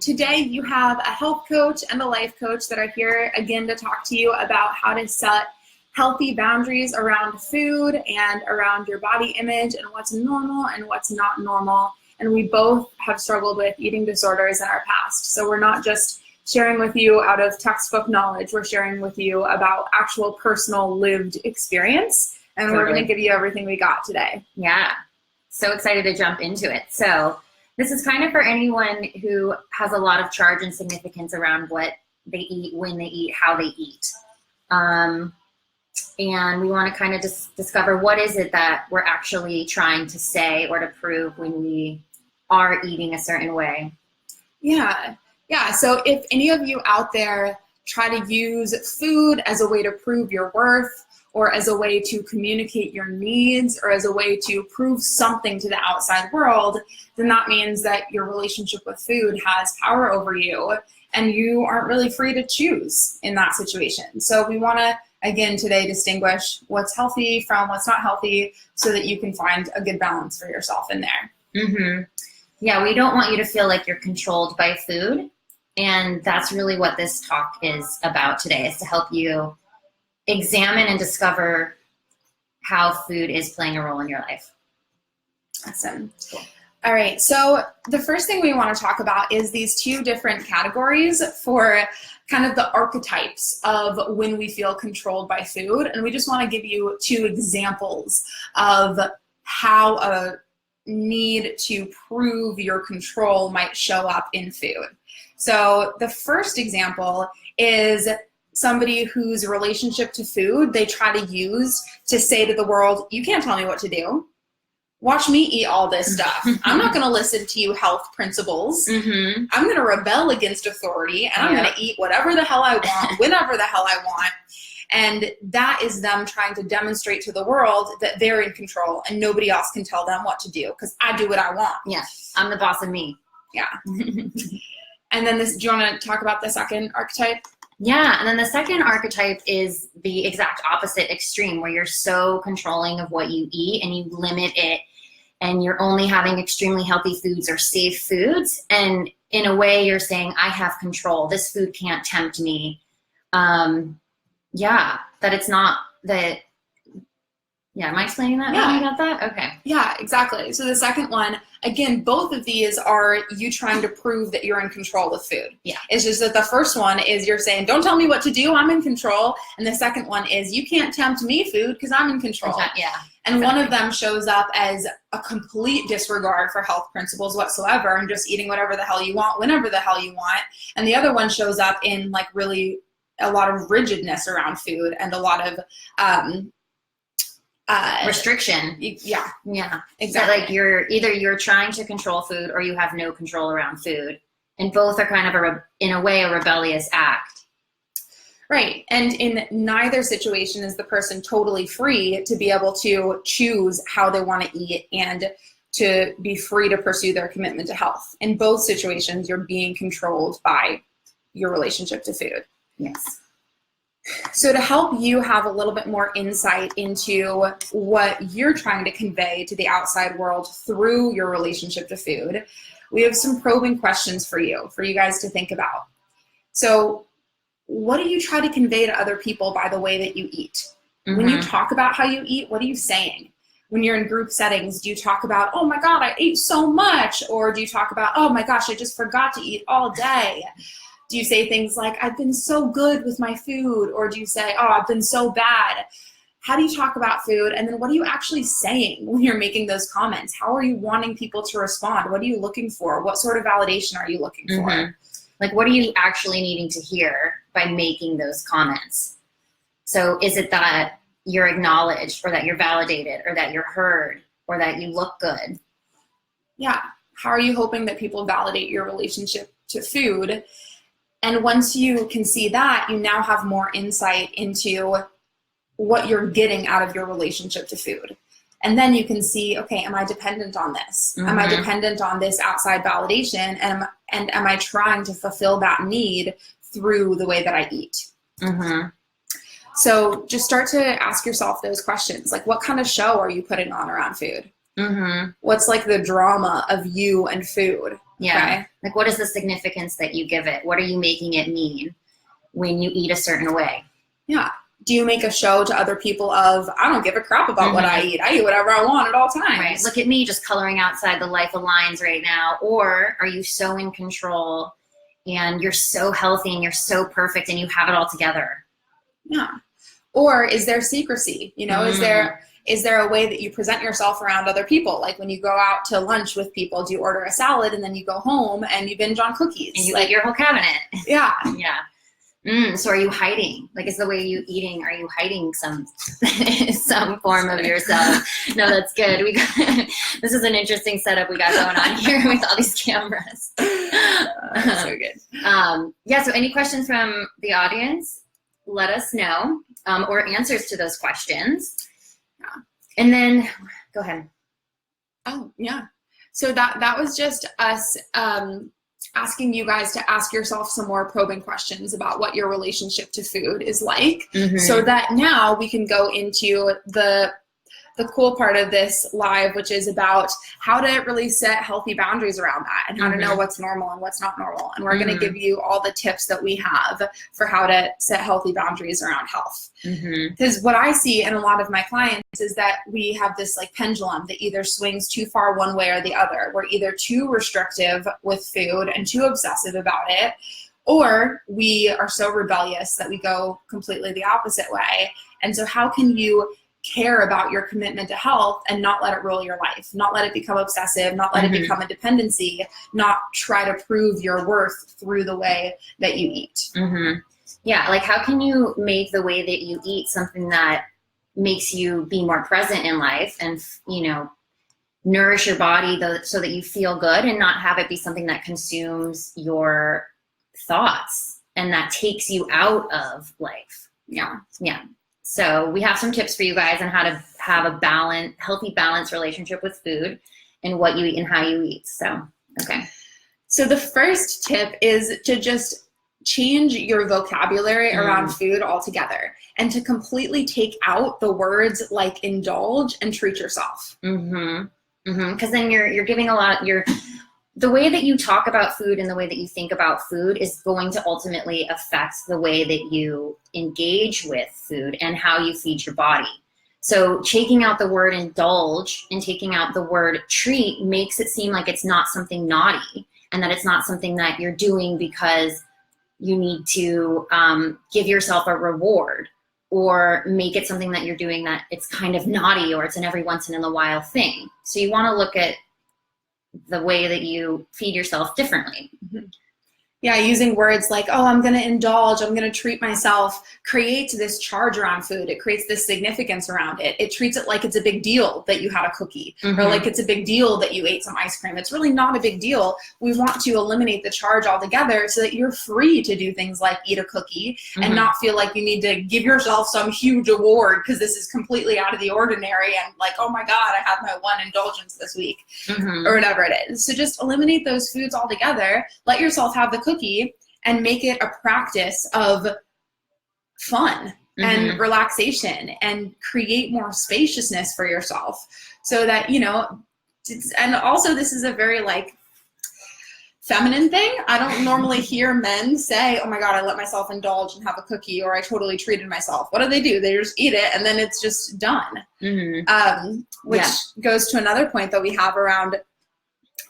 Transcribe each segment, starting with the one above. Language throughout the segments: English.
Today you have a health coach and a life coach that are here again to talk to you about how to set healthy boundaries around food and around your body image and what's normal and what's not normal. And we both have struggled with eating disorders in our past. So we're not just sharing with you out of textbook knowledge, we're sharing with you about actual personal lived experience. And we're going to give you everything we got today. Yeah, so excited to jump into it. So this is kind of for anyone who has a lot of charge and significance around what they eat, when they eat, how they eat. And we want to kind of discover what is it that we're actually trying to say or to prove when we are eating a certain way. Yeah. So if any of you out there try to use food as a way to prove your worth, or as a way to communicate your needs, or as a way to prove something to the outside world, then that means that your relationship with food has power over you and you aren't really free to choose in that situation. So we want to, again, today distinguish what's healthy from what's not healthy so that you can find a good balance for yourself in there. Mm-hmm. Yeah, we don't want you to feel like you're controlled by food. And that's really what this talk is about today, is to help you examine and discover how food is playing a role in your life. Awesome. Cool. All right, so the first thing we want to talk about is these two different categories for kind of the archetypes of when we feel controlled by food. And we just want to give you two examples of how a need to prove your control might show up in food. So the first example is somebody whose relationship to food they try to use to say to the world, you can't tell me what to do. Watch me eat all this stuff. I'm not going to listen to you health principles. Mm-hmm. I'm going to rebel against authority, and I'm going to eat whatever the hell I want, whenever the hell I want. And that is them trying to demonstrate to the world that they're in control and nobody else can tell them what to do because I do what I want. Yeah, I'm the boss of me. Yeah. And then do you want to talk about the second archetype? Yeah, and then the second archetype is the exact opposite extreme, where you're so controlling of what you eat and you limit it, and you're only having extremely healthy foods or safe foods. And in a way, you're saying, I have control. This food can't tempt me. That it's not that. Yeah, am I explaining that? Yeah. You got that? Okay. Yeah, exactly. So the second one, again, both of these are you trying to prove that you're in control of food. Yeah. It's just that the first one is you're saying, don't tell me what to do, I'm in control. And the second one is you can't tempt me food because I'm in control. Yeah. And exactly. One of them shows up as a complete disregard for health principles whatsoever and just eating whatever the hell you want, whenever the hell you want. And the other one shows up in like really a lot of rigidness around food and a lot of restriction. Yeah, exactly. So like you're trying to control food or you have no control around food, and both are kind of in a way a rebellious act. Right, and in neither situation is the person totally free to be able to choose how they want to eat and to be free to pursue their commitment to health. In both situations, you're being controlled by your relationship to food. Yes. So to help you have a little bit more insight into what you're trying to convey to the outside world through your relationship to food, we have some probing questions for you guys to think about. So what do you try to convey to other people by the way that you eat? Mm-hmm. When you talk about how you eat, what are you saying? When you're in group settings, do you talk about, oh my God, I ate so much? Or do you talk about, oh my gosh, I just forgot to eat all day? Do you say things like, I've been so good with my food? Or do you say, oh, I've been so bad? How do you talk about food? And then what are you actually saying when you're making those comments? How are you wanting people to respond? What are you looking for? What sort of validation are you looking for? Mm-hmm. Like, what are you actually needing to hear by making those comments? So is it that you're acknowledged, or that you're validated, or that you're heard, or that you look good? Yeah. How are you hoping that people validate your relationship to food? And once you can see that, you now have more insight into what you're getting out of your relationship to food. And then you can see, okay, am I dependent on this? Mm-hmm. Am I dependent on this outside validation? And am I trying to fulfill that need through the way that I eat? Mm-hmm. So just start to ask yourself those questions. Like, what kind of show are you putting on around food? Mm-hmm. What's like the drama of you and food? Yeah. Okay? Like, what is the significance that you give it? What are you making it mean when you eat a certain way? Yeah. Do you make a show to other people of, I don't give a crap about what I eat. I eat whatever I want at all times. Right. Look at me just coloring outside the life of lines right now. Or are you so in control and you're so healthy and you're so perfect and you have it all together? Yeah. Or is there secrecy? You know, is there a way that you present yourself around other people? Like when you go out to lunch with people, do you order a salad and then you go home and you binge on cookies? And you eat your whole cabinet. Yeah. Yeah. So are you hiding? Like, is the way you eating, are you hiding some form of yourself? No, that's good. This is an interesting setup we got going on here with all these cameras. So good. Yeah, so any questions from the audience, let us know, or answers to those questions. Yeah. And then, go ahead. Oh, yeah. So that was just us asking you guys to ask yourself some more probing questions about what your relationship to food is like, so that now we can go into the cool part of this live, which is about how to really set healthy boundaries around that and how to know what's normal and what's not normal. And we're going to give you all the tips that we have for how to set healthy boundaries around health. Because what I see in a lot of my clients is that we have this like pendulum that either swings too far one way or the other. We're either too restrictive with food and too obsessive about it, or we are so rebellious that we go completely the opposite way. And so how can you care about your commitment to health and not let it rule your life, not let it become obsessive, not let it become a dependency, not try to prove your worth through the way that you eat? Yeah, like how can you make the way that you eat something that makes you be more present in life and, you know, nourish your body so that you feel good, and not have it be something that consumes your thoughts and that takes you out of life. Yeah. So we have some tips for you guys on how to have a healthy, balanced relationship with food and what you eat and how you eat. So, okay. So the first tip is to just change your vocabulary around food altogether and to completely take out the words like indulge and treat yourself. Because then you're giving a lot, the way that you talk about food and the way that you think about food is going to ultimately affect the way that you engage with food and how you feed your body. So taking out the word indulge and taking out the word treat makes it seem like it's not something naughty, and that it's not something that you're doing because you need to give yourself a reward, or make it something that you're doing that it's kind of naughty or it's an every once in a while thing. So you want to look at the way that you feed yourself differently. Yeah, using words like, oh, I'm going to indulge, I'm going to treat myself, creates this charge around food. It creates this significance around it. It treats it like it's a big deal that you had a cookie, or like it's a big deal that you ate some ice cream. It's really not a big deal. We want to eliminate the charge altogether so that you're free to do things like eat a cookie and not feel like you need to give yourself some huge award because this is completely out of the ordinary and like, oh my God, I had my one indulgence this week, or whatever it is. So just eliminate those foods altogether. Let yourself have the cookie and make it a practice of fun and relaxation, and create more spaciousness for yourself so that, you know, and also this is a very like feminine thing. I don't normally hear men say, oh my God, I let myself indulge and have a cookie, or I totally treated myself. What do? They just eat it and then it's just done. Which goes to another point that we have around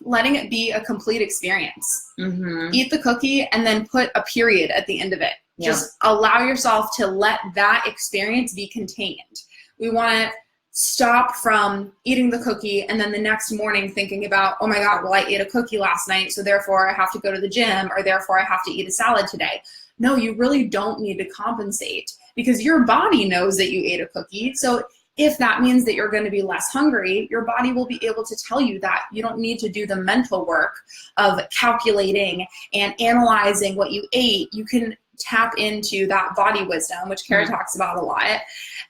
letting it be a complete experience. Eat the cookie and then put a period at the end of it. Just allow yourself to let that experience be contained. We want to stop from eating the cookie and then the next morning thinking about, oh my God, well, I ate a cookie last night, so therefore I have to go to the gym, or therefore I have to eat a salad today. No, you really don't need to compensate, because your body knows that you ate a cookie. So if that means that you're going to be less hungry, your body will be able to tell you that. You don't need to do the mental work of calculating and analyzing what you ate. You can tap into that body wisdom, which Kara talks about a lot,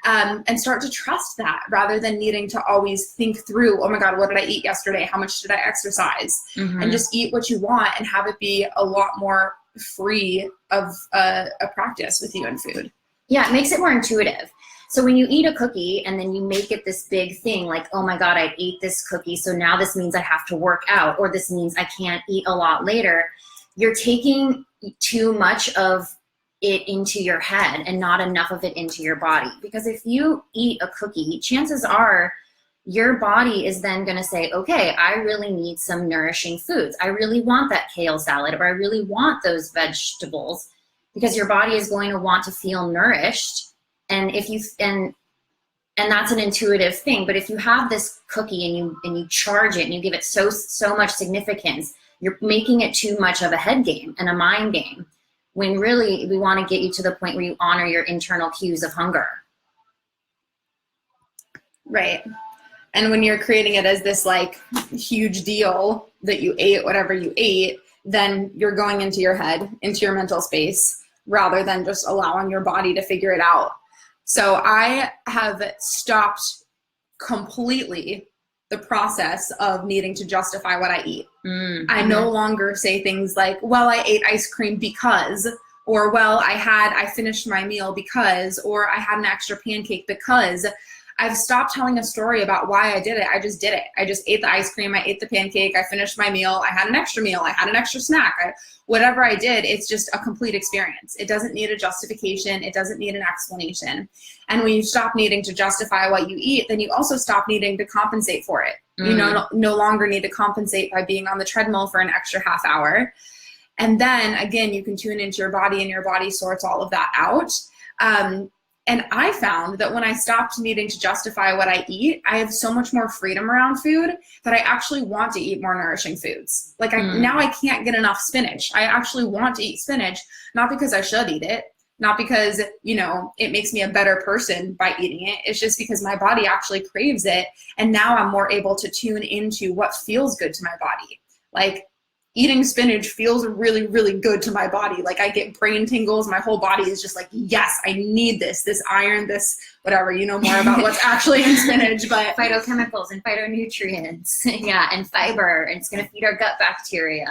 and start to trust that, rather than needing to always think through, oh my God, what did I eat yesterday? How much did I exercise? And just eat what you want and have it be a lot more free of a practice with you and food. Yeah, it makes it more intuitive. So when you eat a cookie and then you make it this big thing, like, oh my God, I ate this cookie, so now this means I have to work out, or this means I can't eat a lot later, you're taking too much of it into your head and not enough of it into your body. Because if you eat a cookie, chances are your body is then going to say, okay, I really need some nourishing foods. I really want that kale salad, or I really want those vegetables, because your body is going to want to feel nourished. And if you and that's an intuitive thing. But if you have this cookie and you charge it and you give it so much significance, you're making it too much of a head game and a mind game, when really we want to get you to the point where you honor your internal cues of hunger. Right. And when you're creating it as this like huge deal that you ate whatever you ate, then you're going into your head, into your mental space, rather than just allowing your body to figure it out. So I have stopped completely the process of needing to justify what I eat. Mm-hmm. I no longer say things like, well, I ate ice cream because, or well, I finished my meal because, or I had an extra pancake because. I've stopped telling a story about why I did it. I just did it. I just ate the ice cream. I ate the pancake. I finished my meal. I had an extra meal. I had an extra snack. Whatever I did, it's just a complete experience. It doesn't need a justification. It doesn't need an explanation. And when you stop needing to justify what you eat, then you also stop needing to compensate for it. You no longer need to compensate by being on the treadmill for an extra half hour. And then again, you can tune into your body, and your body sorts all of that out. And I found that when I stopped needing to justify what I eat, I have so much more freedom around food that I actually want to eat more nourishing foods. Like now I can't get enough spinach. I actually want to eat spinach, not because I should eat it, not because, it makes me a better person by eating it. It's just because my body actually craves it. And now I'm more able to tune into what feels good to my body. Like, eating spinach feels really, really good to my body. Like, I get brain tingles. My whole body is just like, yes, I need this iron, this whatever. You know more about what's actually in spinach, but phytochemicals and phytonutrients. Yeah, and fiber. And it's going to feed our gut bacteria.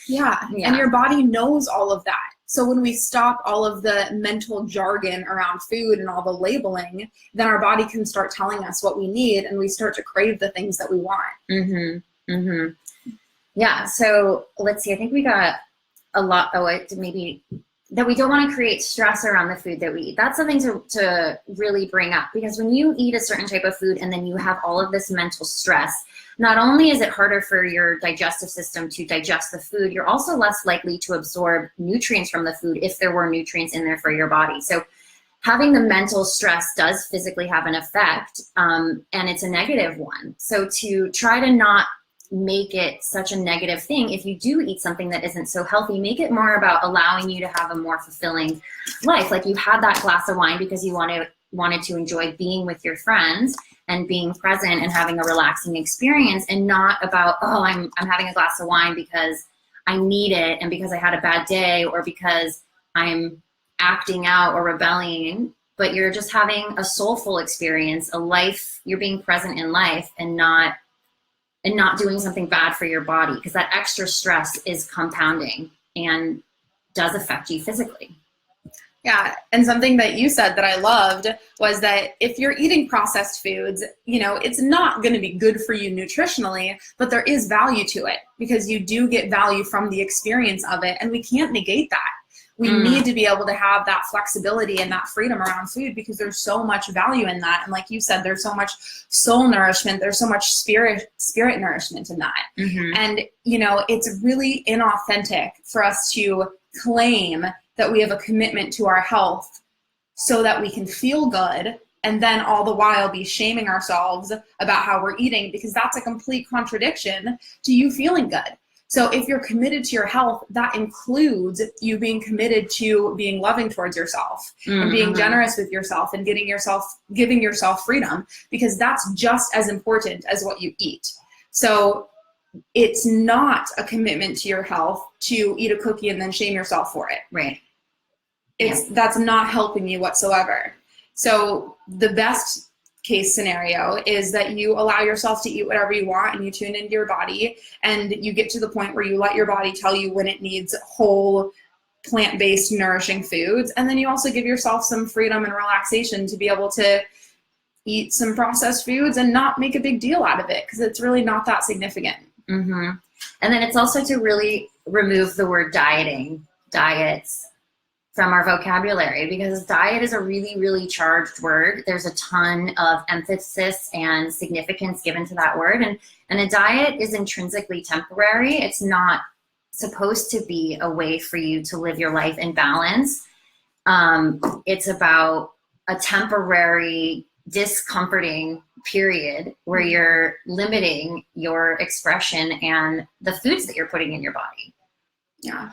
Yeah. And your body knows all of that. So when we stop all of the mental jargon around food and all the labeling, then our body can start telling us what we need, and we start to crave the things that we want. Mm-hmm. Mm-hmm. Yeah, so let's see. I think we got a lot. Maybe that we don't want to create stress around the food that we eat. That's something to really bring up, because when you eat a certain type of food and then you have all of this mental stress, not only is it harder for your digestive system to digest the food, you're also less likely to absorb nutrients from the food if there were nutrients in there for your body. So having the mental stress does physically have an effect, and it's a negative one. So to try to not make it such a negative thing, if you do eat something that isn't so healthy, make it more about allowing you to have a more fulfilling life. Like, you had that glass of wine because you wanted to enjoy being with your friends and being present and having a relaxing experience, and not about, oh, I'm having a glass of wine because I need it, and because I had a bad day, or because I'm acting out or rebelling. But you're just having a soulful experience, a life. You're being present in life, and not doing something bad for your body, because that extra stress is compounding and does affect you physically. Yeah, and something that you said that I loved was that if you're eating processed foods, it's not going to be good for you nutritionally, but there is value to it, because you do get value from the experience of it, and we can't negate that. We need to be able to have that flexibility and that freedom around food, because there's so much value in that. And like you said, there's so much soul nourishment. There's so much spirit nourishment in that. Mm-hmm. And, it's really inauthentic for us to claim that we have a commitment to our health so that we can feel good, and then all the while be shaming ourselves about how we're eating, because that's a complete contradiction to you feeling good. So if you're committed to your health, that includes you being committed to being loving towards yourself, and being generous with yourself, and giving yourself freedom, because that's just as important as what you eat. So it's not a commitment to your health to eat a cookie and then shame yourself for it. Right. That's not helping you whatsoever. So the best case scenario is that you allow yourself to eat whatever you want, and you tune into your body, and you get to the point where you let your body tell you when it needs whole, plant-based nourishing foods. And then you also give yourself some freedom and relaxation to be able to eat some processed foods and not make a big deal out of it, because it's really not that significant. Mm-hmm. And then it's also to really remove the word diets from our vocabulary, because diet is a really, really charged word. There's a ton of emphasis and significance given to that word. And a diet is intrinsically temporary. It's not supposed to be a way for you to live your life in balance. It's about a temporary, discomforting period where you're limiting your expression and the foods that you're putting in your body. Yeah,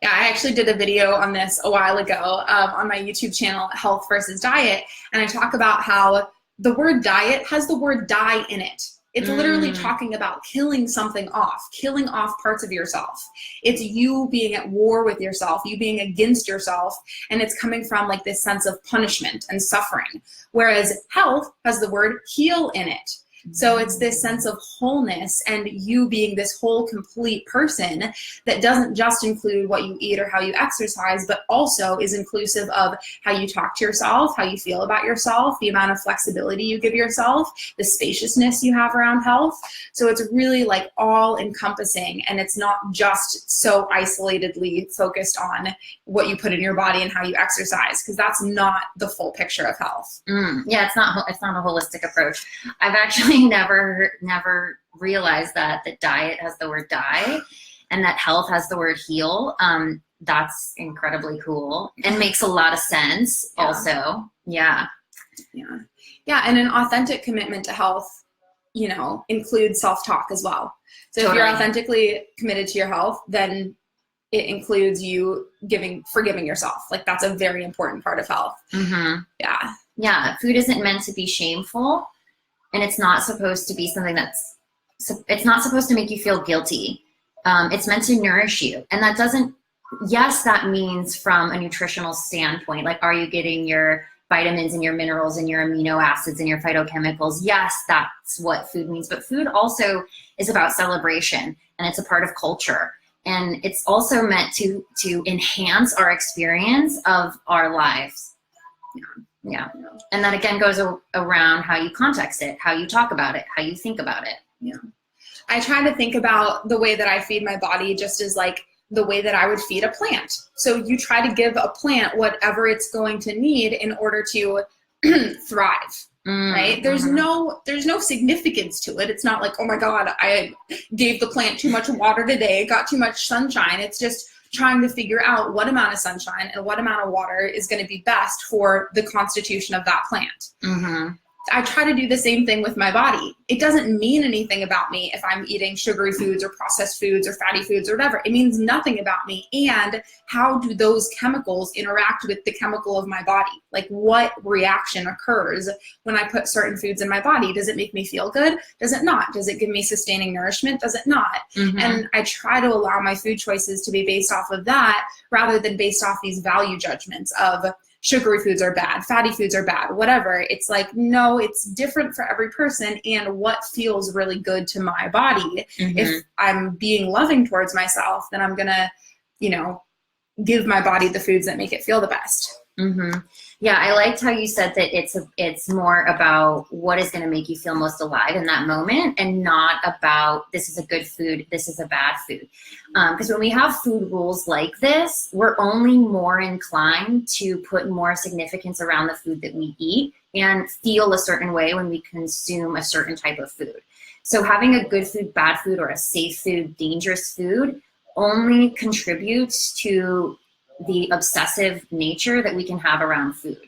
I actually did a video on this a while ago on my YouTube channel, Health versus Diet, and I talk about how the word diet has the word die in it. It's literally talking about killing something off, killing off parts of yourself. It's you being at war with yourself, you being against yourself, and it's coming from like this sense of punishment and suffering. Whereas health has the word heal in it. So it's this sense of wholeness and you being this whole complete person that doesn't just include what you eat or how you exercise, but also is inclusive of how you talk to yourself, how you feel about yourself, the amount of flexibility you give yourself, the spaciousness you have around health. So it's really like all encompassing, and it's not just so isolatedly focused on what you put in your body and how you exercise, because that's not the full picture of health. Yeah, it's not a holistic approach. I've actually never realized that diet has the word die and that health has the word heal. That's incredibly cool and makes a lot of sense also. Yeah. And an authentic commitment to health, includes self-talk as well. So if you're authentically committed to your health, then it includes you forgiving yourself. Like that's a very important part of health. Mm-hmm. Yeah. Food isn't meant to be shameful. And it's not supposed to be something it's not supposed to make you feel guilty. It's meant to nourish you. And that means from a nutritional standpoint, like, are you getting your vitamins and your minerals and your amino acids and your phytochemicals? Yes, that's what food means. But food also is about celebration, and it's a part of culture. And it's also meant to enhance our experience of our lives. Yeah. And that again goes around how you context it, how you talk about it, how you think about it. Yeah. I try to think about the way that I feed my body just as like the way that I would feed a plant. So you try to give a plant whatever it's going to need in order to thrive. Right? There's no significance to it. It's not like, oh my God, I gave the plant too much water today, got too much sunshine. It's just trying to figure out what amount of sunshine and what amount of water is going to be best for the constitution of that plant. Mm-hmm. I try to do the same thing with my body. It doesn't mean anything about me if I'm eating sugary foods or processed foods or fatty foods or whatever. It means nothing about me. And how do those chemicals interact with the chemical of my body? Like what reaction occurs when I put certain foods in my body? Does it make me feel good? Does it not? Does it give me sustaining nourishment? Does it not? Mm-hmm. And I try to allow my food choices to be based off of that rather than based off these value judgments of sugary foods are bad, fatty foods are bad, whatever. It's like, no, it's different for every person and what feels really good to my body. Mm-hmm. If I'm being loving towards myself, then I'm going to, give my body the foods that make it feel the best. Mm-hmm. Yeah, I liked how you said that it's more about what is going to make you feel most alive in that moment and not about this is a good food, this is a bad food. Because when we have food rules like this, we're only more inclined to put more significance around the food that we eat and feel a certain way when we consume a certain type of food. So having a good food, bad food, or a safe food, dangerous food only contributes to the obsessive nature that we can have around food.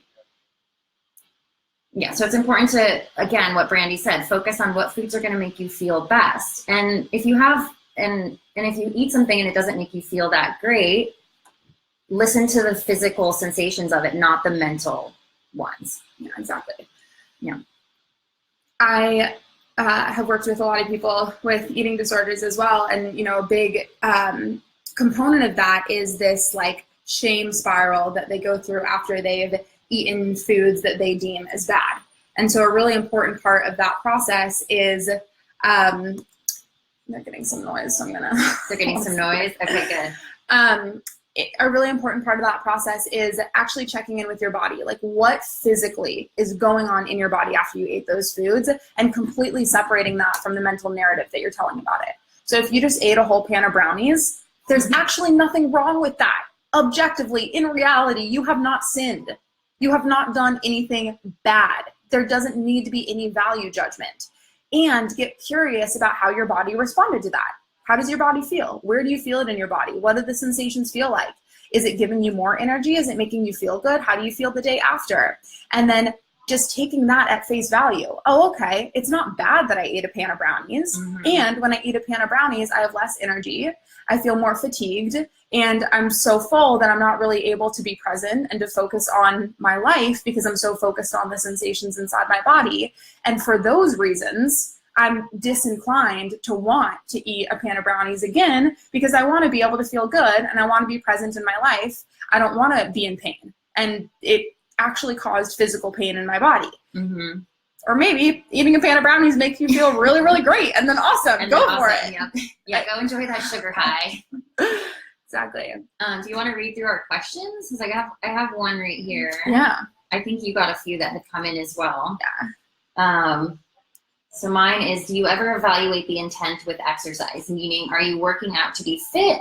Yeah, so it's important to, again, what Brandy said, focus on what foods are going to make you feel best. And if you have, and if you eat something and it doesn't make you feel that great, listen to the physical sensations of it, not the mental ones. Yeah, exactly. Yeah. I have worked with a lot of people with eating disorders as well. And, a big component of that is this like shame spiral that they go through after they've eaten foods that they deem as bad. And so a really important part of that process is, they're getting some noise, so I'm gonna. They're getting some noise? Okay, good. a really important part of that process is actually checking in with your body. Like, what physically is going on in your body after you ate those foods, and completely separating that from the mental narrative that you're telling about it. So if you just ate a whole pan of brownies, there's actually nothing wrong with that. Objectively, in reality, you have not sinned. You have not done anything bad. There doesn't need to be any value judgment. And get curious about how your body responded to that. How does your body feel? Where do you feel it in your body? What do the sensations feel like? Is it giving you more energy? Is it making you feel good? How do you feel the day after? And then just taking that at face value. Oh, okay, it's not bad that I ate a pan of brownies. And when I eat a pan of brownies, I have less energy. I feel more fatigued, and I'm so full that I'm not really able to be present and to focus on my life because I'm so focused on the sensations inside my body. And for those reasons, I'm disinclined to want to eat a pan of brownies again, because I want to be able to feel good and I want to be present in my life. I don't want to be in pain. And it actually caused physical pain in my body. Or maybe eating a pan of brownies makes you feel really, really great. And then awesome, and go then for it. Yeah, go enjoy that sugar high. Exactly. Do you want to read through our questions? Because I have one right here. Yeah. I think you got a few that had come in as well. Yeah. So mine is, do you ever evaluate the intent with exercise? Meaning, are you working out to be fit,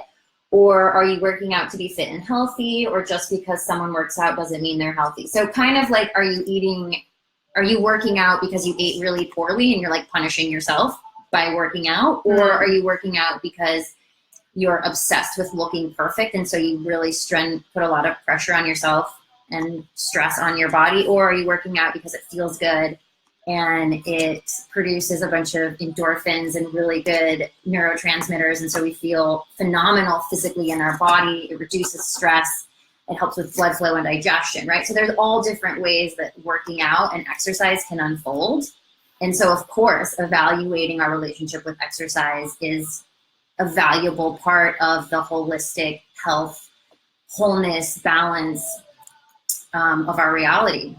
or are you working out to be fit and healthy, or just because someone works out doesn't mean they're healthy? So kind of like, are you working out because you ate really poorly and you're like punishing yourself by working out? Or are you working out because you're obsessed with looking perfect, and so you really put a lot of pressure on yourself and stress on your body? Or are you working out because it feels good and it produces a bunch of endorphins and really good neurotransmitters, and so we feel phenomenal physically in our body? It reduces stress. It helps with blood flow and digestion, right? So there's all different ways that working out and exercise can unfold. And so, of course, evaluating our relationship with exercise is a valuable part of the holistic health, wholeness, balance of our reality.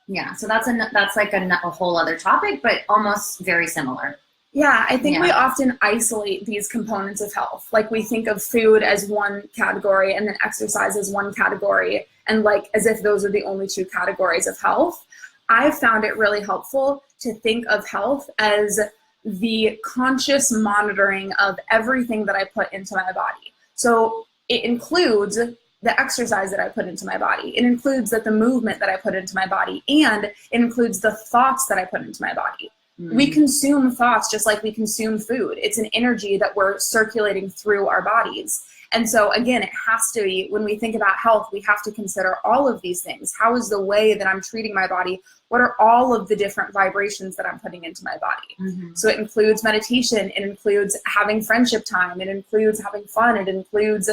Yeah, so that's like a whole other topic, but almost very similar. Yeah, I think we often isolate these components of health. Like, we think of food as one category and then exercise as one category, and like as if those are the only two categories of health. I found it really helpful to think of health as the conscious monitoring of everything that I put into my body. So it includes the exercise that I put into my body. It includes the movement that I put into my body, and it includes the thoughts that I put into my body. We consume thoughts just like we consume food. It's an energy that we're circulating through our bodies. And so again, it has to be, when we think about health, we have to consider all of these things. How is the way that I'm treating my body? What are all of the different vibrations that I'm putting into my body? So it includes meditation. It includes having friendship time. It includes having fun. It includes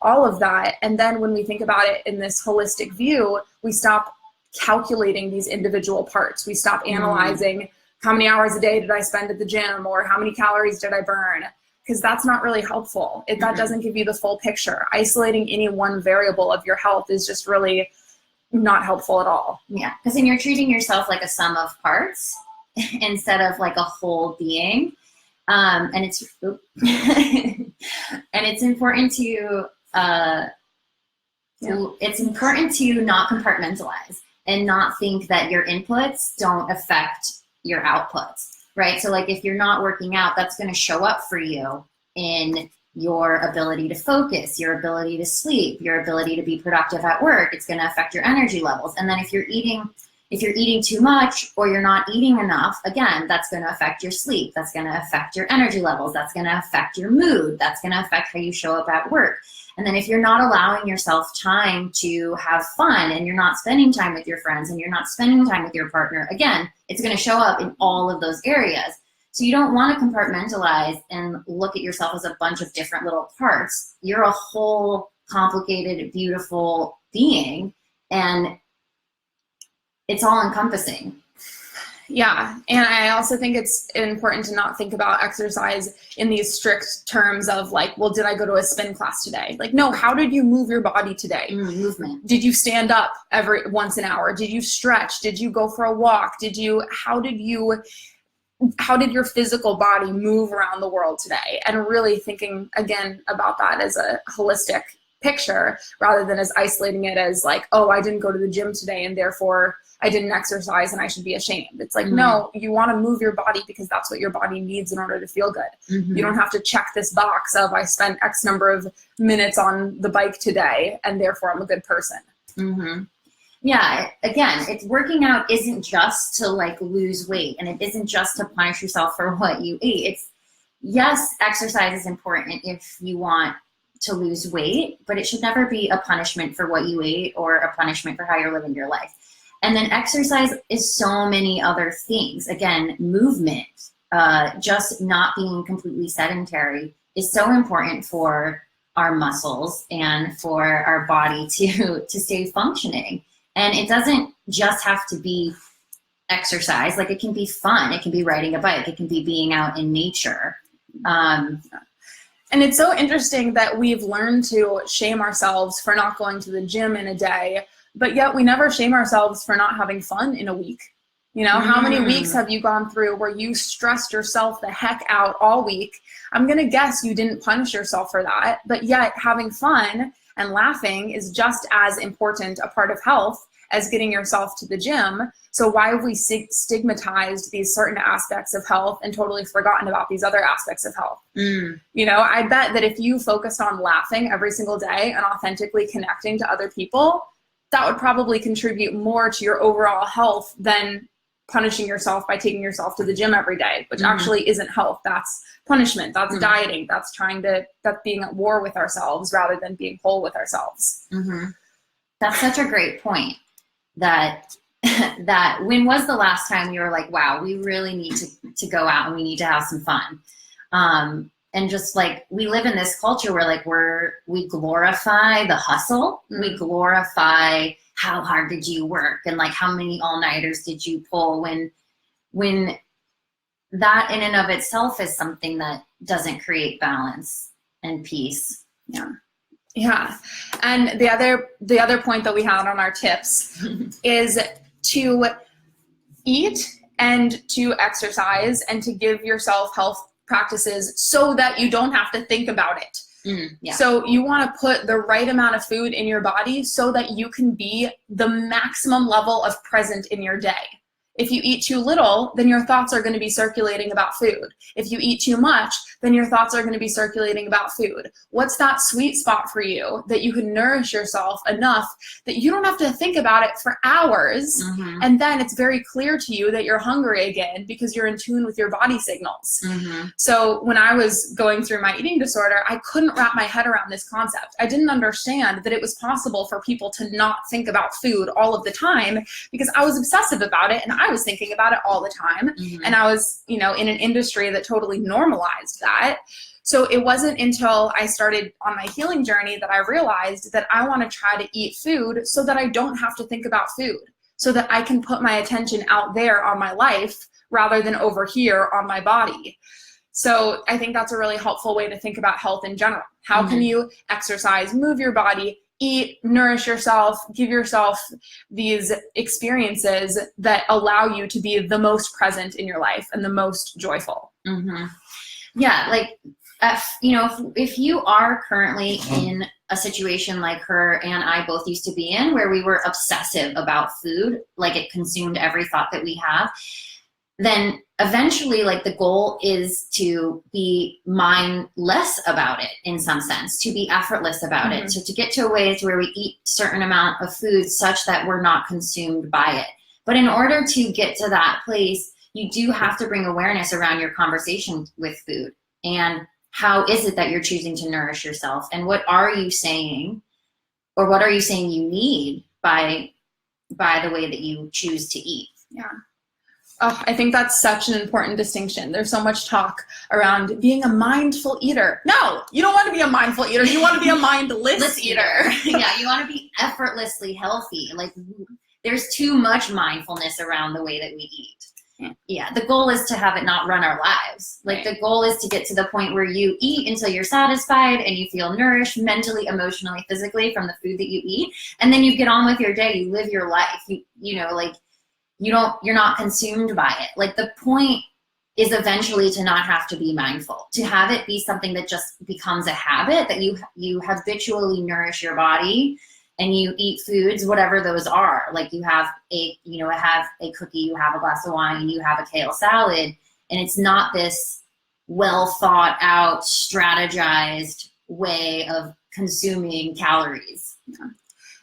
all of that. And then when we think about it in this holistic view, we stop calculating these individual parts. We stop analyzing how many hours a day did I spend at the gym, or how many calories did I burn? Because that's not really helpful. That doesn't give you the full picture. Isolating any one variable of your health is just really not helpful at all. Yeah, because then you're treating yourself like a sum of parts instead of like a whole being. And it's and it's important to it's important to not compartmentalize and not think that your inputs don't affect your outputs, right? So like, if you're not working out, that's going to show up for you in your ability to focus, your ability to sleep, your ability to be productive at work. It's going to affect your energy levels. And then if you're eating too much, or you're not eating enough, again, that's going to affect your sleep. That's going to affect your energy levels. That's going to affect your mood. That's going to affect how you show up at work. And then if you're not allowing yourself time to have fun, and you're not spending time with your friends, and you're not spending time with your partner, again, it's going to show up in all of those areas. So you don't want to compartmentalize and look at yourself as a bunch of different little parts. You're a whole, complicated, beautiful being, and it's all encompassing. Yeah, and I also think it's important to not think about exercise in these strict terms of like, well, did I go to a spin class today? Like, no, how did you move your body today? Movement. Did you stand up once an hour? Did you stretch? Did you go for a walk? How did your physical body move around the world today? And really thinking again about that as a holistic picture rather than as isolating it as like, oh, I didn't go to the gym today and therefore I didn't exercise and I should be ashamed. It's like, no, you want to move your body because that's what your body needs in order to feel good. You don't have to check this box of I spent X number of minutes on the bike today and therefore I'm a good person. Yeah, again, it's working out isn't just to like lose weight, and it isn't just to punish yourself for what you eat. It's, yes, exercise is important if you want to lose weight, but it should never be a punishment for what you ate or a punishment for how you're living your life. And then exercise is so many other things. Again, movement, just not being completely sedentary is so important for our muscles and for our body to stay functioning. And it doesn't just have to be exercise. Like, it can be fun. It can be riding a bike. It can be being out in nature. And it's so interesting that we've learned to shame ourselves for not going to the gym in a day, but yet we never shame ourselves for not having fun in a week. You know, how many weeks have you gone through where you stressed yourself the heck out all week? I'm going to guess you didn't punish yourself for that, but yet having fun and laughing is just as important a part of health as getting yourself to the gym. So why have we stigmatized these certain aspects of health and totally forgotten about these other aspects of health? You know, I bet that if you focused on laughing every single day and authentically connecting to other people, that would probably contribute more to your overall health than punishing yourself by taking yourself to the gym every day, which actually isn't health. That's punishment. That's dieting. That's that's being at war with ourselves rather than being whole with ourselves. That's such a great point. That when was the last time you were like, wow, we really need to go out and we need to have some fun? And just like, we live in this culture where like we glorify the hustle. We glorify how hard did you work and like how many all-nighters did you pull, when that in and of itself is something that doesn't create balance and peace. Yeah. And the other point that we had on our tips is to eat and to exercise and to give yourself health practices so that you don't have to think about it. So you want to put the right amount of food in your body so that you can be the maximum level of present in your day. If you eat too little, then your thoughts are going to be circulating about food. If you eat too much, then your thoughts are going to be circulating about food. What's that sweet spot for you that you can nourish yourself enough that you don't have to think about it for hours, and then it's very clear to you that you're hungry again because you're in tune with your body signals. So when I was going through my eating disorder, I couldn't wrap my head around this concept. I didn't understand that it was possible for people to not think about food all of the time because I was obsessive about it and I was thinking about it all the time. And I was, you know, in an industry that totally normalized that. So it wasn't until I started on my healing journey that I realized that I want to try to eat food so that I don't have to think about food, so that I can put my attention out there on my life rather than over here on my body. So I think that's a really helpful way to think about health in general. How can you exercise, move your body, eat, nourish yourself, give yourself these experiences that allow you to be the most present in your life and the most joyful. Yeah, like, you know, if you are currently in a situation like her and I both used to be in, where we were obsessive about food, like it consumed every thought that we have, then eventually, like, the goal is to be mindless about it in some sense, to be effortless about it, to get to a way where we eat certain amount of food such that we're not consumed by it. But in order to get to that place, you do have to bring awareness around your conversation with food. And how is it that you're choosing to nourish yourself? And what are you saying, or what are you saying you need by the way that you choose to eat? Yeah. Oh, I think that's such an important distinction. There's so much talk around being a mindful eater. No, you don't want to be a mindful eater. You want to be a mindless eater. Yeah, you want to be effortlessly healthy. Like, there's too much mindfulness around the way that we eat. Yeah, the goal is to have it not run our lives. Like, the goal is to get to the point where you eat until you're satisfied and you feel nourished mentally, emotionally, physically from the food that you eat. And then you get on with your day. You live your life. You know, like, you're not consumed by it. Like, the point is eventually to not have to be mindful, to have it be something that just becomes a habit, that you habitually nourish your body and you eat foods, whatever those are. Like you have a cookie, you have a glass of wine, you have a kale salad, and it's not this well thought out, strategized way of consuming calories.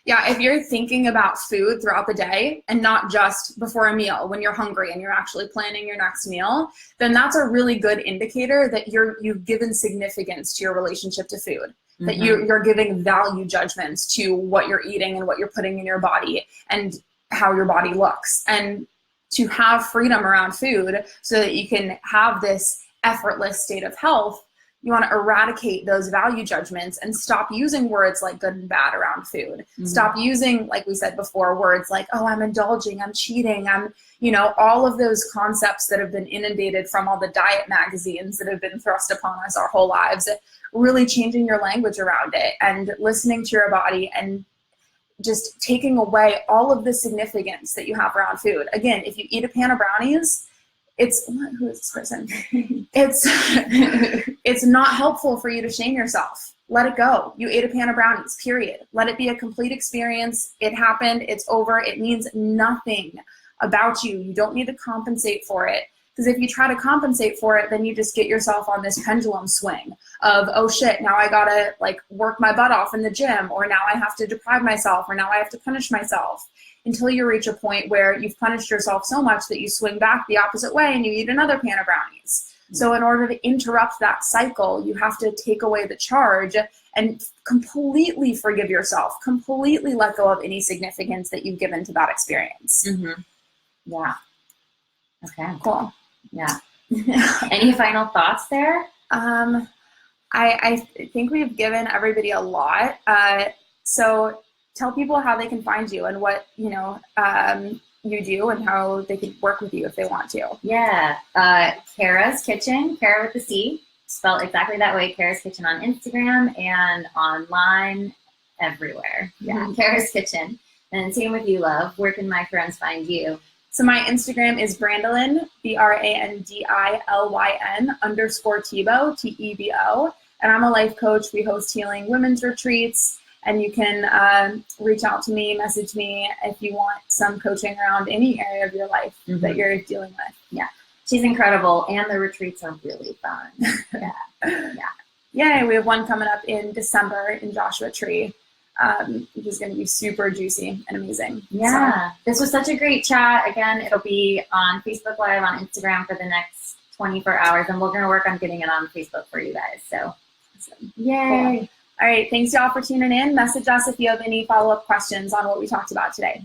Yeah, if you're thinking about food throughout the day and not just before a meal when you're hungry and you're actually planning your next meal, then that's a really good indicator that you've given significance to your relationship to food, that you're giving value judgments to what you're eating and what you're putting in your body and how your body looks. And to have freedom around food so that you can have this effortless state of health, you want to eradicate those value judgments and stop using words like good and bad around food. Stop using, like we said before, words like, oh, I'm indulging, I'm cheating, I'm, all of those concepts that have been inundated from all the diet magazines that have been thrust upon us our whole lives. Really changing your language around it and listening to your body and just taking away all of the significance that you have around food. Again, if you eat a pan of brownies, who is this person? It's not helpful for you to shame yourself. Let it go. You ate a pan of brownies, period. Let it be a complete experience. It happened. It's over. It means nothing about you. You don't need to compensate for it. Because if you try to compensate for it, then you just get yourself on this pendulum swing of, oh shit, now I gotta work my butt off in the gym, or now I have to deprive myself, or now I have to punish myself, until you reach a point where you've punished yourself so much that you swing back the opposite way and you eat another pan of brownies. So in order to interrupt that cycle, you have to take away the charge and completely forgive yourself, completely let go of any significance that you've given to that experience. Yeah. Okay. Cool. Yeah. Any final thoughts there? I think we've given everybody a lot. So tell people how they can find you and what, you do and how they can work with you if they want to. Yeah. Kara's Kitchen, Kara with a C, spelled exactly that way. Kara's Kitchen on Instagram and online everywhere. Yeah. Kara's Kitchen. And same with you, love. Where can my friends find you? So my Instagram is Brandilyn, BRANDILYN _Tebo, TEBO. And I'm a life coach. We host healing women's retreats. And you can reach out to me, message me if you want some coaching around any area of your life that you're dealing with. Yeah. She's incredible. And the retreats are really fun. Yeah. Yay. We have one coming up in December in Joshua Tree, which is going to be super juicy and amazing. Yeah. So, this was such a great chat. Again, it'll be on Facebook Live, on Instagram for the next 24 hours. And we're going to work on getting it on Facebook for you guys. So, yay. Cool. All right. Thanks, y'all, for tuning in. Message us if you have any follow-up questions on what we talked about today.